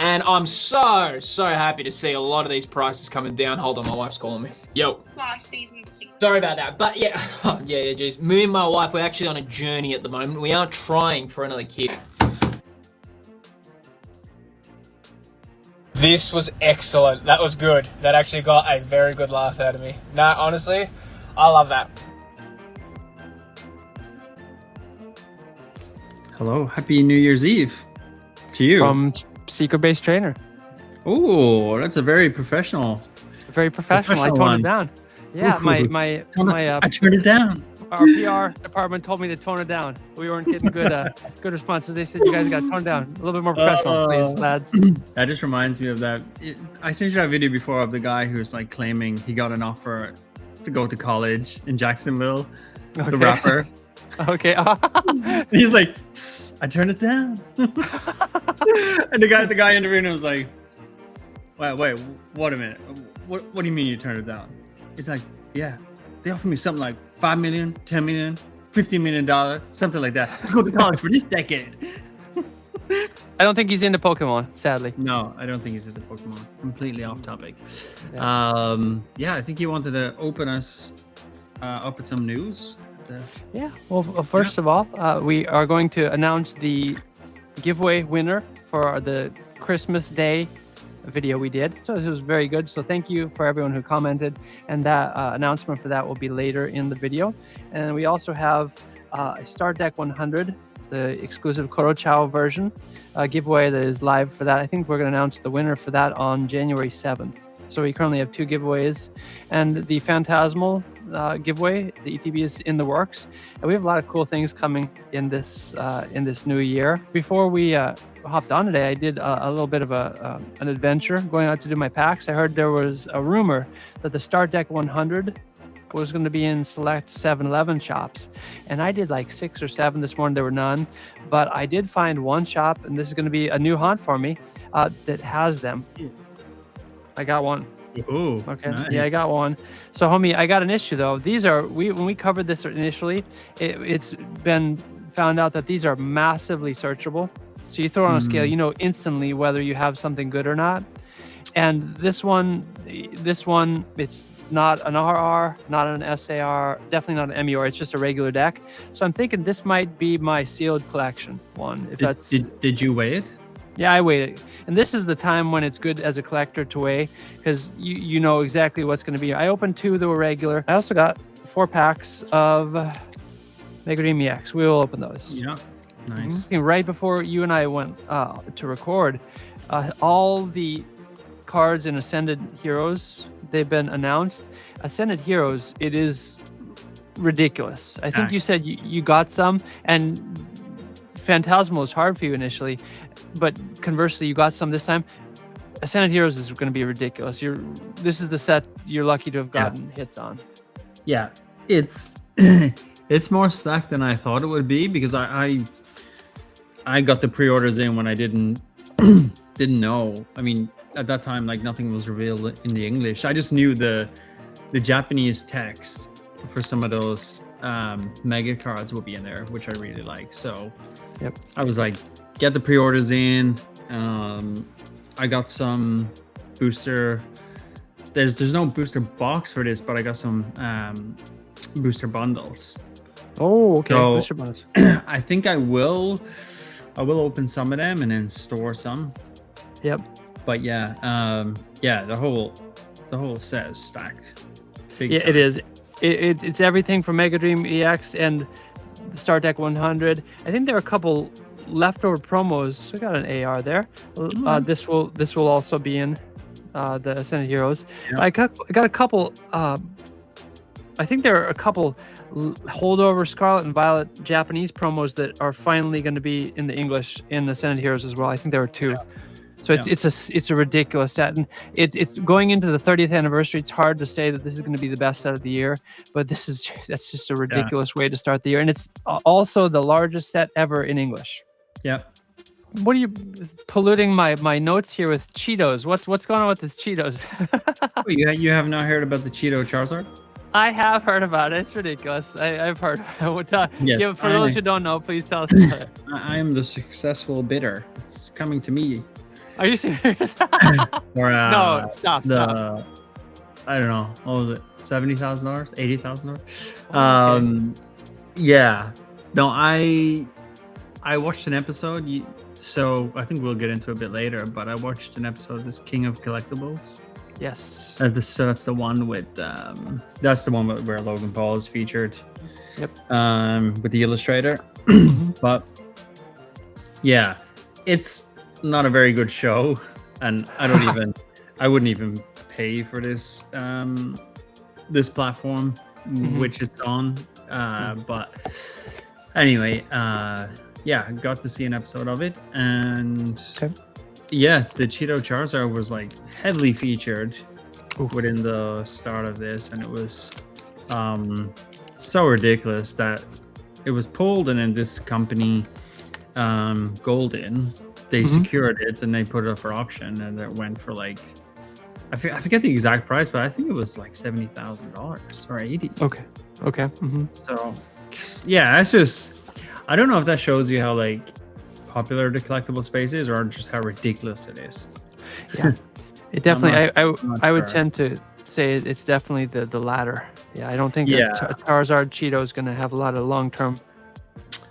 And I'm so happy to see a lot of these prices coming down. Hold on, my wife's calling me. Yo. Last season 6. Sorry about that, but yeah, geez. Me and my wife, we're actually on a journey at the moment. We aren't trying for another kid. This was excellent. That was good. That actually got a very good laugh out of me. Nah, honestly, I love that. Hello, happy New Year's Eve to you. From SecretBaseTrainers. Oh, that's a very professional. Very professional. I toned it down. Yeah, my I turned it down. Our PR department told me to tone it down. We weren't getting good responses. They said you guys got to tone it down a little bit more professional, please, lads. That just reminds me of that. I sent you that video before of the guy who's like claiming he got an offer to go to college in Jacksonville. Okay. The rapper. Okay. He's like, I turned it down. And the guy interviewing him was like, wait, what a minute. What do you mean you turned it down? He's like, yeah, they offered me something like $5 million, $10 million, $15 million, something like that to go to college for this decade. I don't think he's into Pokemon, sadly. No, I don't think he's into Pokemon. Completely off topic. Yeah. I think you wanted to open us up with some news. Yeah. Well, first of all, we are going to announce the giveaway winner for the Christmas Day video we did. So it was very good. So thank you for everyone who commented, and that announcement for that will be later in the video. And we also have a Star Deck 100, the exclusive Korochao version giveaway that is live for that. I think we're going to announce the winner for that on January 7th. So we currently have 2 giveaways, and the Phantasmal giveaway, the ETB, is in the works. And we have a lot of cool things coming in this new year. Before we hopped on today, I did a little bit of an adventure going out to do my packs. I heard there was a rumor that the Star Deck 100 was going to be in select 7-Eleven shops, and I did like 6 or 7 this morning. There were none, but I did find one shop, and this is going to be a new hunt for me, that has them. I got one. Ooh, okay. Nice. Yeah, I got one. So, homie, I got an issue though. These are when we covered this initially, it's been found out that these are massively searchable. So you throw it on a scale, you know instantly whether you have something good or not. And this one, it's not an RR, not an SAR, definitely not an MER. It's just a regular deck. So I'm thinking this might be my sealed collection one. If did you weigh it? Yeah, I weighed it. And this is the time when it's good as a collector to weigh, because you know exactly what's going to be. I opened 2 that were regular. I also got 4 packs of Mega Dream EX. We will open those. Yeah, nice. Right before you and I went to record, all the cards in Ascended Heroes, they've been announced. Ascended Heroes, it is ridiculous. I think you said you got some, and Phantasmal was hard for you initially, but conversely, you got some this time. Ascended Heroes is going to be ridiculous. This is the set you're lucky to have gotten hits on. Yeah, it's it's more stacked than I thought it would be, because I got the pre-orders in when I didn't know. I mean, at that time, like, nothing was revealed in the English. I just knew the Japanese text for some of those mega cards will be in there, which I really like. So yep, I was like, get the pre-orders in. I got some booster. There's no booster box for this, but I got some booster bundles. Oh, okay. So, booster bundles. I think I will open some of them and then store some. Yep. But yeah, the whole set is stacked. Big Yeah, time. it is. It's everything from Mega Dream EX and the Star Deck 100. I think there are a couple leftover promos. We got an AR there. This will also be in the Ascended Heroes. Yep. I got a couple. I think there are a couple holdover Scarlet and Violet Japanese promos that are finally going to be in the English in Ascended Heroes as well. I think there are 2. Yeah. So it's a ridiculous set, and it's going into the 30th anniversary. It's hard to say that this is going to be the best set of the year, but that's just a ridiculous way to start the year, and it's also the largest set ever in English. Yeah. What are you polluting my notes here with Cheetos? What's going on with this Cheetos? You have not heard about the Cheeto Charizard? I have heard about it. It's ridiculous. I've heard. Yes, for those who don't know, please tell us about it. I am the successful bidder. It's coming to me. Are you serious? Or No, stop. I don't know, what was it, $70,000, $80,000? Okay. Yeah, no, I watched an episode. So I think we'll get into it a bit later, but I watched an episode of this King of Collectibles. Yes. So that's the one with where Logan Paul is featured. Yep. With the illustrator. But yeah, it's not a very good show, and I wouldn't even pay for this this platform which it's on. But anyway, yeah, got to see an episode of it, and yeah, the Cheeto Charizard was like heavily featured within the start of this, and it was so ridiculous that it was pulled, and then this company, Golden, they secured it and they put it up for auction, and it went for like, I forget the exact price, but I think it was like $70,000 or 80. Okay. So yeah, that's just, I don't know if that shows you how like popular the collectible space is, or just how ridiculous it is. Yeah, it definitely. I would sure. tend to say it's definitely the latter. Yeah, I don't think that Charizard Cheeto is going to have a lot of long-term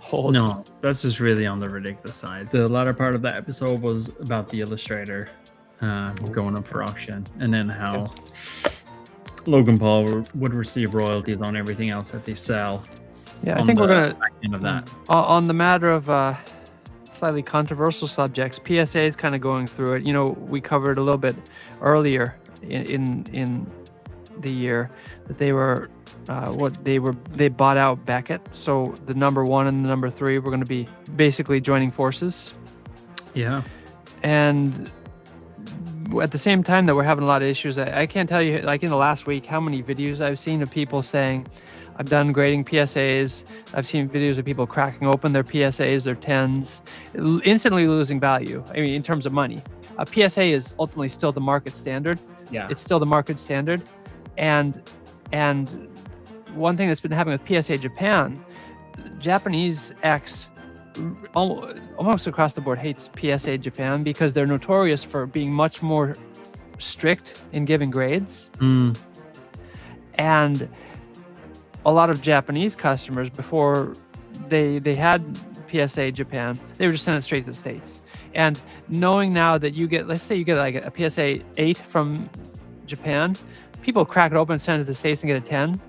hold. No, that's just really on the ridiculous side. The latter part of that episode was about the illustrator going up for auction, and then how Logan Paul would receive royalties on everything else that they sell. Yeah, I think we're gonna of that. On the matter of slightly controversial subjects. PSA is kind of going through it. You know, we covered a little bit earlier in the year that they were they bought out Beckett. So the number 1 and the number 3 were going to be basically joining forces. Yeah, and at the same time that we're having a lot of issues, I can't tell you, like in the last week, how many videos I've seen of people saying, I've done grading PSAs. I've seen videos of people cracking open their PSAs, their 10s, instantly losing value. I mean, in terms of money. A PSA is ultimately still the market standard. Yeah, it's still the market standard. And one thing that's been happening with PSA Japan, Japanese X almost across the board hates PSA Japan because they're notorious for being much more strict in giving grades. And a lot of Japanese customers, before they had PSA Japan, they would just send it straight to the States. And knowing now that you get, let's say you get like a PSA 8 from Japan, people crack it open and send it to the States and get a 10.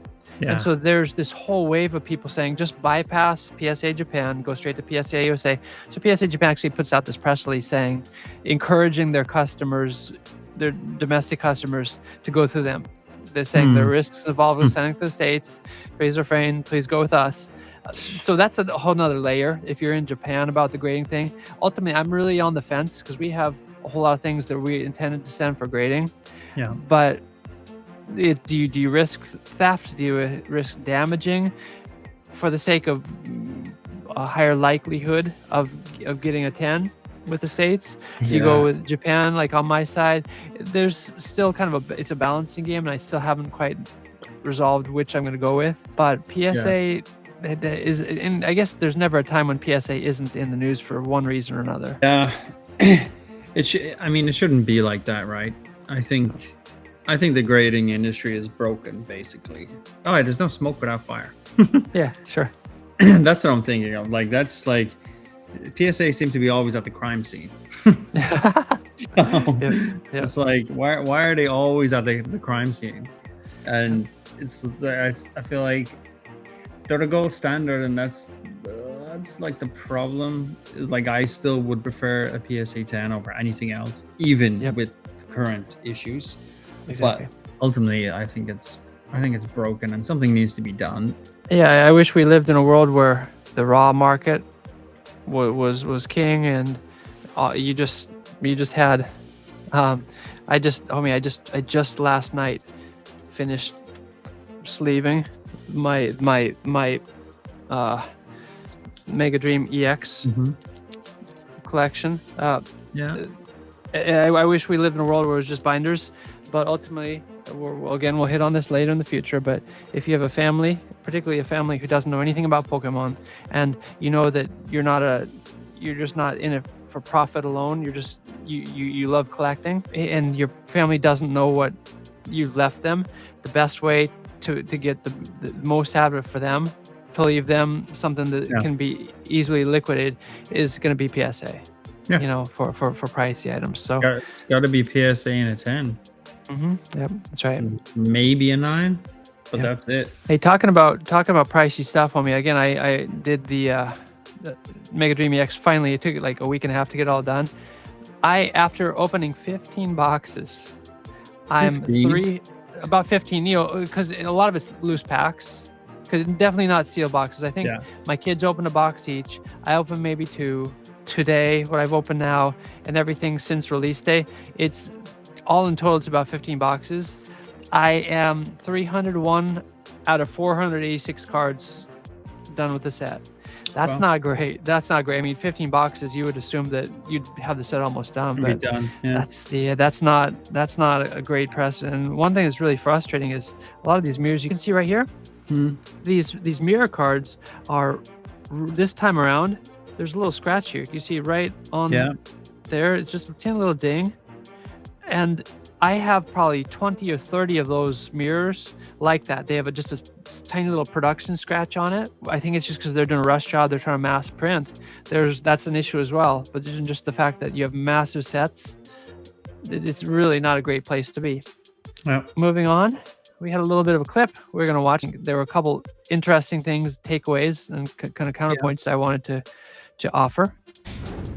Yeah. And so there's this whole wave of people saying, just bypass PSA Japan, go straight to PSA USA. So PSA Japan actually puts out this press release saying, encouraging their customers, their domestic customers, to go through them. They're saying there are risks involved with sending to the States. Please refrain, please go with us. So that's a whole nother layer if you're in Japan about the grading thing. Ultimately, I'm really on the fence because we have a whole lot of things that we intended to send for grading. Yeah. But do you risk theft? Do you risk damaging for the sake of a higher likelihood of getting a 10 with the States? You go with Japan, like on my side, there's still kind of it's a balancing game, and I still haven't quite resolved which I'm going to go with. But PSA is, and I guess there's never a time when PSA isn't in the news for one reason or another. Yeah, it shouldn't be like that, right? I think the grading industry is broken, basically. Oh, there's no smoke without fire. Yeah, sure. That's what I'm thinking of. Like, that's like, PSA seem to be always at the crime scene. It's like, why are they always at the crime scene? And I feel like they're the gold standard, and that's like the problem. Is like, I still would prefer a PSA 10 over anything else, even with current issues. Exactly. But ultimately, I think it's broken, and something needs to be done. Yeah, I wish we lived in a world where the raw market was king, and you just had. I just last night finished sleeving my Mega Dream EX collection. I wish we lived in a world where it was just binders. But ultimately, we'll hit on this later in the future, but if you have a family, particularly a family who doesn't know anything about Pokemon, and you know that you're not you're just not in it for profit alone. You're just you love collecting, and your family doesn't know what you've left them. The best way to get the most out of it for them, to leave them something that can be easily liquidated, is going to be PSA. Yeah. You know, for pricey items. So It's got to be PSA and a 10. Yep, that's right. Maybe a 9, but that's it. Hey, talking about pricey stuff on me again. I did the Mega Dream EX. Finally, it took like a week and a half to get it all done. After opening 15 boxes, I'm 15? about 15. You know, because a lot of it's loose packs. Because definitely not sealed boxes. I think my kids opened a box each. I opened maybe 2 today. What I've opened now, and everything since release day. It's all in total. It's about 15 boxes. I am 301 out of 486 cards done with the set. That's not great. That's not great. I mean, 15 boxes, you would assume that you'd have the set almost done. But done. Yeah. that's not a great precedent. And one thing that's really frustrating is a lot of these mirrors you can see right here. These mirror cards are, this time around, there's a little scratch here. You see right on there. It's just a tiny little ding. And I have probably 20 or 30 of those mirrors like that. They have just a tiny little production scratch on it. I think it's just because they're doing a rush job. They're trying to mass print. That's an issue as well. But just the fact that you have massive sets, it's really not a great place to be. Yeah. Moving on, we had a little bit of a clip we're going to watch. There were a couple interesting things, takeaways, and kind of counterpoints I wanted to offer.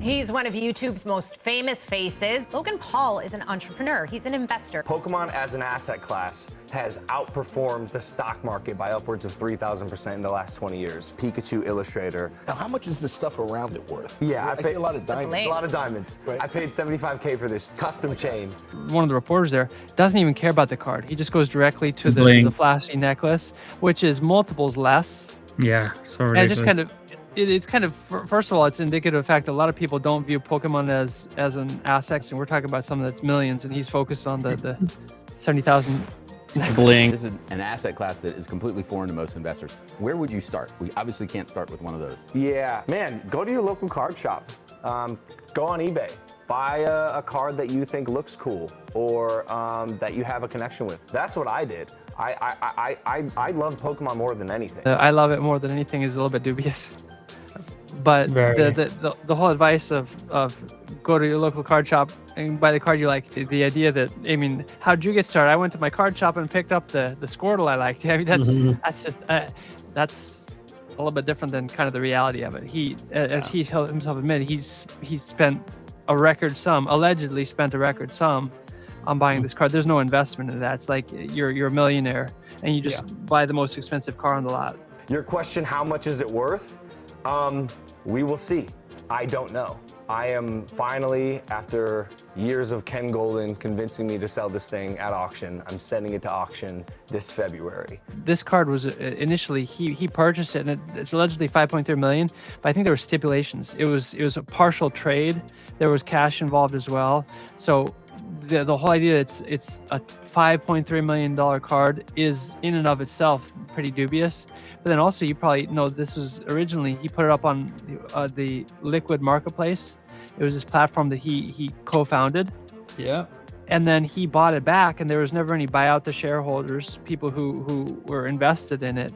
He's one of YouTube's most famous faces. Logan Paul is an entrepreneur. He's an investor. Pokemon as an asset class has outperformed the stock market by upwards of 3,000% in the last 20 years. Pikachu Illustrator. Now, how much is the stuff around it worth? Yeah, I see a lot of diamonds. A lot of diamonds. Right. I paid $75K for this custom chain. One of the reporters there doesn't even care about the card. He just goes directly to the flashy necklace, which is multiples less. Yeah, so ridiculous. And it just kind of, it's kind of, first of all, it's indicative of the fact that a lot of people don't view Pokemon as an asset, and we're talking about something that's millions, and he's focused on the 70,000. Bling. This is an asset class that is completely foreign to most investors. Where would you start? We obviously can't start with one of those. Yeah, man, go to your local card shop. Go on eBay. Buy a card that you think looks cool or that you have a connection with. That's what I did. I love Pokemon more than anything. I love it more than anything is a little bit dubious. But the whole advice of go to your local card shop and buy the card you like, the idea that, I mean, how'd you get started? I went to my card shop and picked up the Squirtle I liked. I mean, that's just, that's a little bit different than kind of the reality of it. He, as he himself admitted, he's spent a record sum, allegedly spent a record sum on buying this card. There's no investment in that. It's like you're a millionaire and you just buy the most expensive car on the lot. Your question, how much is it worth? We will see. I don't know. I am finally, after years of Ken Golden convincing me to sell this thing at auction, I'm sending it to auction this February. This card was initially, he purchased it, and it's allegedly 5.3 million, but I think there were stipulations. It was a partial trade. There was cash involved as well. So the whole idea that it's a $5.3 million card is in and of itself pretty dubious. But then also, you probably know this was originally, he put it up on the Liquid Marketplace. It was this platform that he co-founded. Yeah. And then he bought it back, and there was never any buyout to shareholders, people who were invested in it.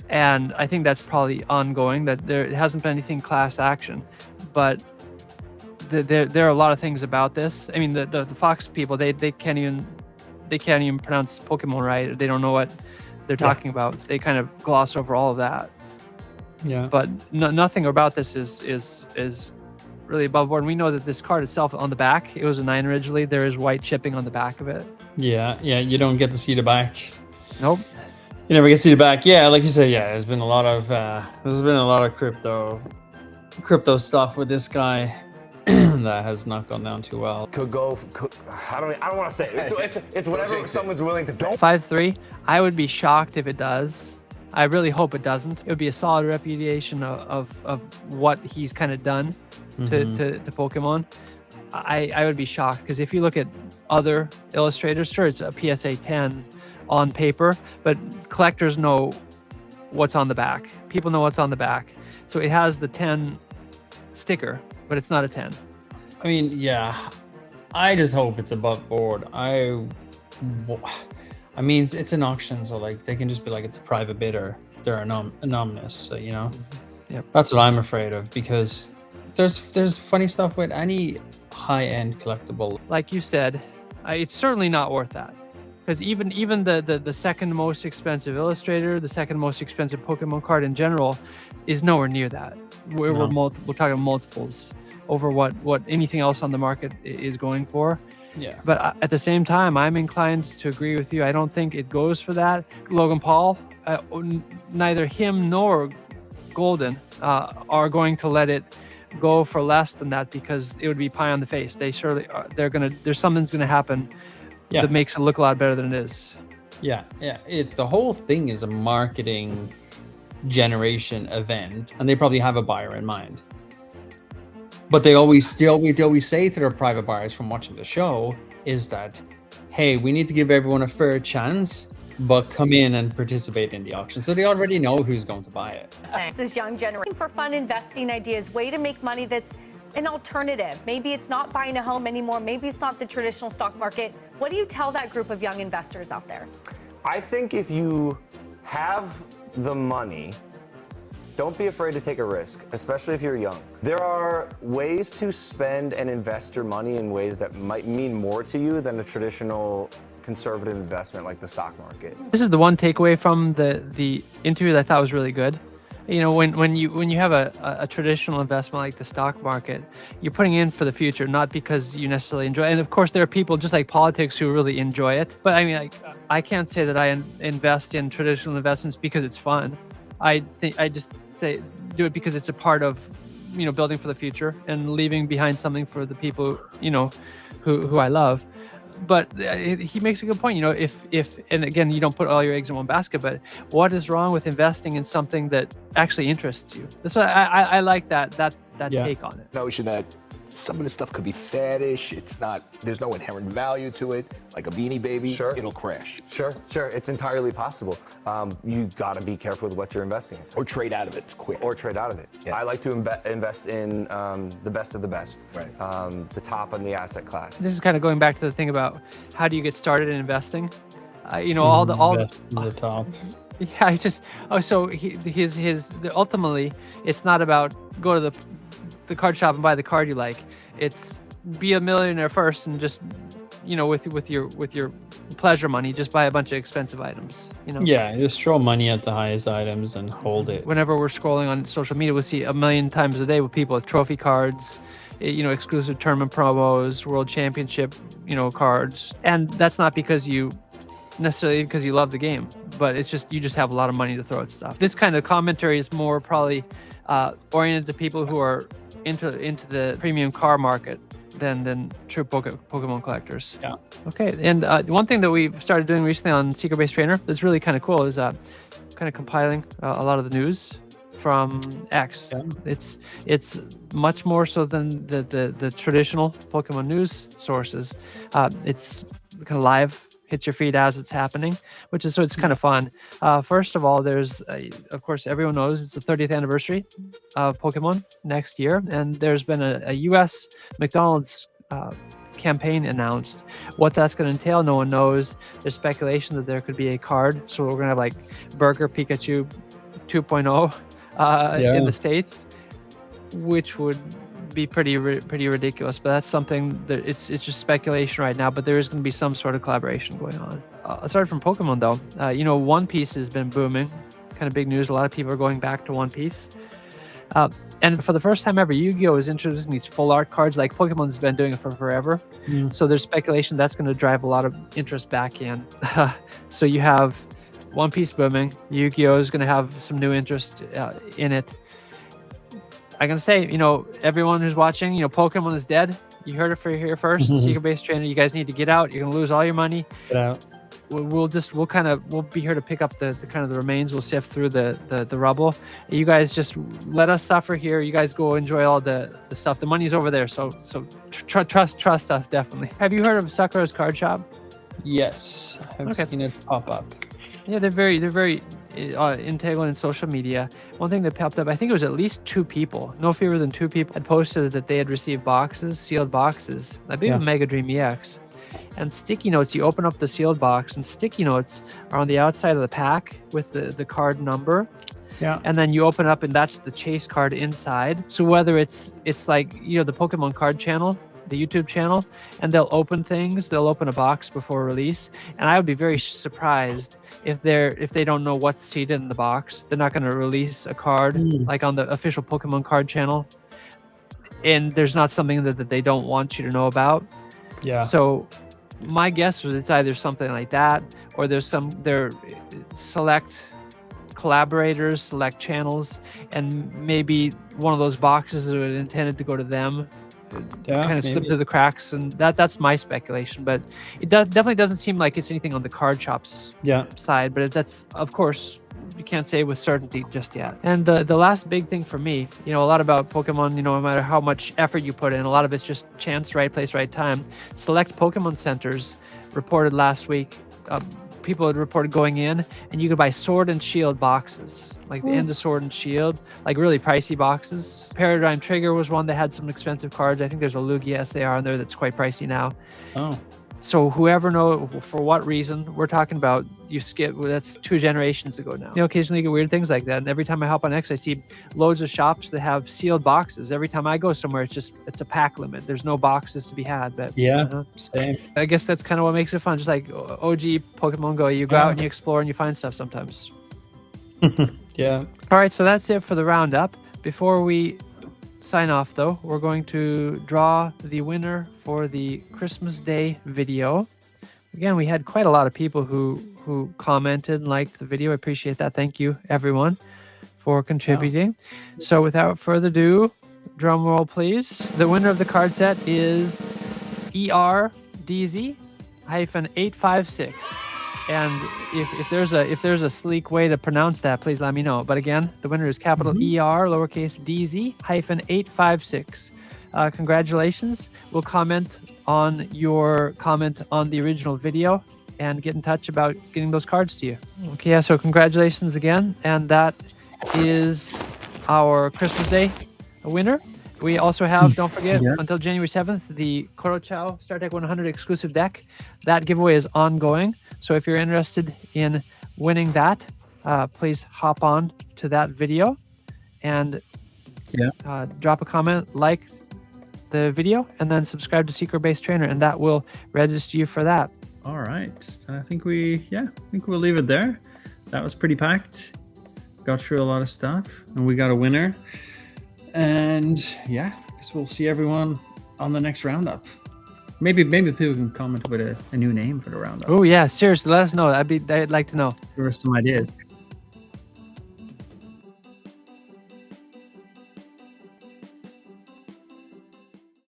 And I think that's probably ongoing, that there hasn't been anything class action. But there are a lot of things about this. I mean, the Fox people, they can't even pronounce Pokemon right. They don't know what they're talking about. They kind of gloss over all of that. Yeah. But nothing about this is really above board. And we know that this card itself on the back, it was a 9 originally. There is white chipping on the back of it. Yeah. You don't get to see the back. Nope. You never get to see the back. Yeah, like you said, there's been a lot of crypto stuff with this guy that has not gone down too well. I don't want to say it. It's whatever someone's willing to do. 5.3. I would be shocked if it does. I really hope it doesn't. It would be a solid repudiation of what he's kind of done to Pokemon. I would be shocked, because if you look at other illustrators, sure, it's a PSA 10 on paper, but collectors know what's on the back. People know what's on the back. So it has the 10 sticker, but it's not a 10. I mean, yeah, I just hope it's above board. I mean, it's an auction, so like they can just be like it's a private bidder. They're anonymous, so, you know. Yep. That's what I'm afraid of, because there's funny stuff with any high-end collectible. Like you said, it's certainly not worth that. Because even the second most expensive Illustrator, the second most expensive Pokemon card in general, is nowhere near that. We're talking multiples over what anything else on the market is going for. Yeah. But at the same time, I'm inclined to agree with you. I don't think it goes for that. Logan Paul, neither him nor Golden are going to let it go for less than that, because it would be pie on the face. They surely are. There's something's gonna happen that makes it look a lot better than it is. Yeah. It's the whole thing is a marketing generation event, and they probably have a buyer in mind. But they always say to their private buyers from watching the show is that, hey, we need to give everyone a fair chance, but come in and participate in the auction. So they already know who's going to buy it. This young generation for fun investing ideas, way to make money that's an alternative. Maybe it's not buying a home anymore. Maybe it's not the traditional stock market. What do you tell that group of young investors out there? I think if you have the money, don't be afraid to take a risk, especially if you're young. There are ways to spend and invest your money in ways that might mean more to you than a traditional conservative investment like the stock market. This is the one takeaway from the interview that I thought was really good. You know, when you have a traditional investment like the stock market, you're putting in for the future, not because you necessarily enjoy it. And of course, there are people just like politics who really enjoy it. But I mean, I can't say that I invest in traditional investments because it's fun. I just say do it because it's a part of, you know, building for the future and leaving behind something for the people, you know, who I love. But he makes a good point. You know, if and again, you don't put all your eggs in one basket, but what is wrong with investing in something that actually interests you? That's what I like that take on it. Notion that some of the stuff could be faddish. It's not. There's no inherent value to it. Like a Beanie Baby, Sure. It'll crash. Sure. It's entirely possible. You gotta be careful with what you're investing in. Or trade out of it quick. Or trade out of it. Yeah. I like to invest in the best of the best. Right. The top in the asset class. This is kind of going back to the thing about how do you get started in investing? You know, all Best in the top. Yeah, so ultimately, it's not about go to the card shop and buy the card you like. It's be a millionaire first and just, you know, with your pleasure money, just buy a bunch of expensive items. You know. Yeah, just throw money at the highest items and hold it. Whenever we're scrolling on social media, we see a million times a day with people with trophy cards, you know, exclusive tournament promos, world championship, you know, cards, and that's not necessarily because you love the game, but it's just you just have a lot of money to throw at stuff. This kind of commentary is more probably oriented to people who are into the premium car market than true Pokemon collectors. Yeah. Okay, and one thing that we've started doing recently on Secret Base Trainer that's really kind of cool is kind of compiling a lot of the news from X. Yeah. It's much more so than the traditional Pokemon news sources. It's kind of live, hits your feed as it's happening, so it's kind of fun. First of all, there's of course everyone knows it's the 30th anniversary of Pokemon next year, and there's been a US McDonald's campaign announced. What that's going to entail, no one knows. There's speculation that there could be a card, so we're going to have like Burger Pikachu 2.0 in the States, which would be pretty ridiculous, but that's something that it's just speculation right now, but there is going to be some sort of collaboration going on. Aside from Pokemon though, you know, One Piece has been booming, kind of big news. A lot of people are going back to One Piece, and for the first time ever, Yu-Gi-Oh is introducing these full art cards. Like Pokemon's been doing it for forever, so there's speculation that's going to drive a lot of interest back in. So you have One Piece booming, Yu-Gi-Oh is going to have some new interest in it. I'm going to say, you know, everyone who's watching, you know, Pokemon is dead. You heard it here first. Secret Base Trainer, you guys need to get out. You're going to lose all your money. Get out. We'll be here to pick up the kind of the remains. We'll sift through the rubble. You guys just let us suffer here. You guys go enjoy all the stuff. The money's over there. So trust us, definitely. Have you heard of Sakura's Card Shop? Yes, I've seen it pop up. Yeah, they're very integral in social media, one thing that popped up, I think it was at least 2 people, no fewer than 2 people, had posted that they had received boxes, sealed boxes, I believe a Mega Dream EX. And sticky notes, you open up the sealed box, and sticky notes are on the outside of the pack with the card number. Yeah. And then you open up, and that's the chase card inside. So whether it's like, you know, the Pokemon card channel, the YouTube channel, and they'll open things, they'll open a box before release, and I would be very surprised if they don't know what's seated in the box. They're not going to release a card like on the official Pokemon card channel, and there's not something that they don't want you to know about. Yeah. So my guess was it's either something like that, or there's select collaborators, select channels, and maybe one of those boxes that was intended to go to them kind of slip through the cracks, and that's my speculation. But it definitely doesn't seem like it's anything on the card shop's side, but that's, of course, you can't say with certainty just yet. And the last big thing for me, you know, a lot about Pokemon, you know, no matter how much effort you put in, a lot of it's just chance, right place, right time. Select Pokemon centers reported last week, people had reported going in, and you could buy Sword and Shield boxes, like the end of Sword and Shield, like really pricey boxes. Paradigm Trigger was one that had some expensive cards. I think there's a Lugia SAR in there that's quite pricey now. Oh. So whoever knows for what reason, we're talking about, you skip, that's 2 generations ago now. You know, occasionally you get weird things like that. And every time I hop on X, I see loads of shops that have sealed boxes. Every time I go somewhere, it's a pack limit. There's no boxes to be had. But same. I guess that's kind of what makes it fun. Just like OG Pokemon Go, you go out and you explore and you find stuff sometimes. Yeah. All right, so that's it for the roundup. Before we sign off, though, we're going to draw the winner for the Christmas Day video. Again, we had quite a lot of people who commented and liked the video. I appreciate that. Thank you, everyone, for contributing. So without further ado, drum roll, please. The winner of the card set is ERDZ-856. And if there's a sleek way to pronounce that, please let me know. But again, the winner is capital ER, lowercase DZ-856. Congratulations. We'll comment on your comment on the original video and get in touch about getting those cards to you. Okay, yeah, so congratulations again. And that is our Christmas Day winner. We also have, don't forget, until January 7th, the Korochao Star Deck 100 exclusive deck. That giveaway is ongoing. So if you're interested in winning that, please hop on to that video and drop a comment, like the video, and then subscribe to Secret Base Trainer, and that will register you for that. All right. I think we'll leave it there. That was pretty packed. Got through a lot of stuff, and we got a winner. And yeah, I guess we'll see everyone on the next roundup. Maybe people can comment with a new name for the roundup. Oh yeah, seriously, let us know. I'd like to know. There were some ideas.